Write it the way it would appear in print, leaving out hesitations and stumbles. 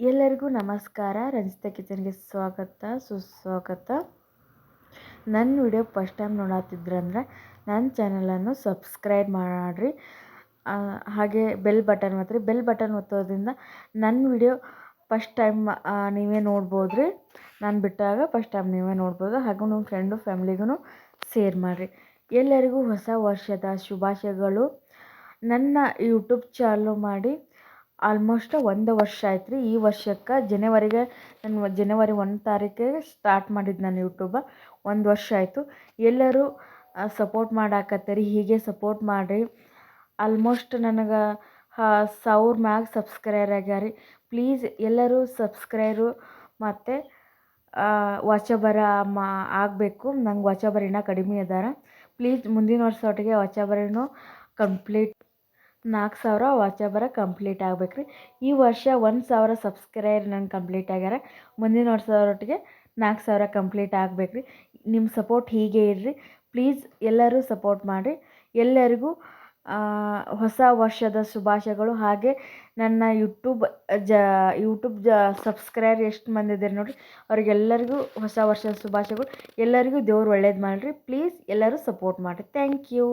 ಎಲ್ಲರಿಗೂ ನಮಸ್ಕಾರ. ರಂಜಿತಾ ಕಿಚನ್ಗೆ ಸ್ವಾಗತ ಸುಸ್ವಾಗತ. ನನ್ನ ವಿಡಿಯೋ ಫಸ್ಟ್ ಟೈಮ್ ನೋಡತ್ತಿದ್ರಂದ್ರೆ ನನ್ನ ಚಾನಲನ್ನು ಸಬ್ಸ್ಕ್ರೈಬ್ ಮಾಡಿರಿ. ಹಾಗೆ ಬೆಲ್ ಬಟನ್ ಒತ್ತಿರಿ. ಬೆಲ್ ಬಟನ್ ಒತ್ತೋದ್ರಿಂದ ನನ್ನ ವಿಡಿಯೋ ಫಸ್ಟ್ ಟೈಮ್ ನೀವೇ ನೋಡ್ಬೋದು ರೀ. ನಾನು ಬಿಟ್ಟಾಗ ಫಸ್ಟ್ ಟೈಮ್ ನೀವೇ ನೋಡ್ಬೋದು. ಹಾಗೂ ನಿಮ್ಮ ಫ್ರೆಂಡು ಫ್ಯಾಮ್ಲಿಗೂ ಶೇರ್ ಮಾಡಿರಿ. ಎಲ್ಲರಿಗೂ ಹೊಸ ವರ್ಷದ ಶುಭಾಶಯಗಳು. ನನ್ನ ಯೂಟ್ಯೂಬ್ ಚಾನಲ್ ಮಾಡಿ ಆಲ್ಮೋಸ್ಟ್ 1 ವರ್ಷ ಆಯ್ತು ರೀ. ಈ ವರ್ಷಕ್ಕೆ ನಾನು ಜನವರಿ 1 ತಾರೀಕಿಗೆ ಸ್ಟಾರ್ಟ್ ಮಾಡಿದ್ದು ನಾನು ಯೂಟ್ಯೂಬ. 1 ವರ್ಷ ಆಯಿತು. ಎಲ್ಲರೂ ಸಪೋರ್ಟ್ ಮಾಡಾಕತ್ತೀರಿ. ಹೀಗೆ ಸಪೋರ್ಟ್ ಮಾಡಿರಿ. ಆಲ್ಮೋಸ್ಟ್ ನನಗೆ 1000 ಮ್ಯಾಗ ಸಬ್ಸ್ಕ್ರೈಬರ್ ಆಗ್ಯಾರಿ. ಪ್ಲೀಸ್ ಎಲ್ಲರೂ ಸಬ್ಸ್ಕ್ರೈಬರು ಮತ್ತು ವಾಚಬರ ಆಗಬೇಕು. ನಂಗೆ ವಾಚಬರ್ ಇನ್ನೂ ಕಡಿಮೆ ಅದಾರ. ಪ್ಲೀಸ್ ಮುಂದಿನ ವರ್ಷ ಒಟ್ಟಿಗೆ ವಾಚಬರನು ಕಂಪ್ಲೀಟ್ 4000 ವಾಚಬರ ಕಂಪ್ಲೀಟ್ ಆಗ್ಬೇಕು ರೀ. ಈ ವರ್ಷ 1000 ಸಬ್ಸ್ಕ್ರೈಬರ್ ನಂಗೆ ಕಂಪ್ಲೀಟ್ ಆಗ್ಯಾರ. ಮುಂದಿನ ವರ್ಷದೊಟ್ಟಿಗೆ 4000 ಕಂಪ್ಲೀಟ್ ಆಗ್ಬೇಕು ರೀ. ನಿಮ್ಮ ಸಪೋರ್ಟ್ ಹೀಗೆ ಇರ್ರಿ. ಪ್ಲೀಸ್ ಎಲ್ಲರೂ ಸಪೋರ್ಟ್ ಮಾಡಿರಿ. ಎಲ್ಲರಿಗೂ ಹೊಸ ವರ್ಷದ ಶುಭಾಶಯಗಳು. ಹಾಗೆ ನನ್ನ ಯೂಟ್ಯೂಬ್ ಸಬ್ಸ್ಕ್ರೈಬರ್ ಎಷ್ಟು ಮಂದಿ ಇದ್ದಾರೆ ನೋಡಿರಿ, ಅವ್ರಿಗೆಲ್ಲರಿಗೂ ಹೊಸ ವರ್ಷದ ಶುಭಾಶಯಗಳು. ಎಲ್ಲರಿಗೂ ದೇವ್ರು ಒಳ್ಳೇದು ಮಾಡಿರಿ. ಪ್ಲೀಸ್ ಎಲ್ಲರೂ ಸಪೋರ್ಟ್ ಮಾಡಿರಿ. Thank you.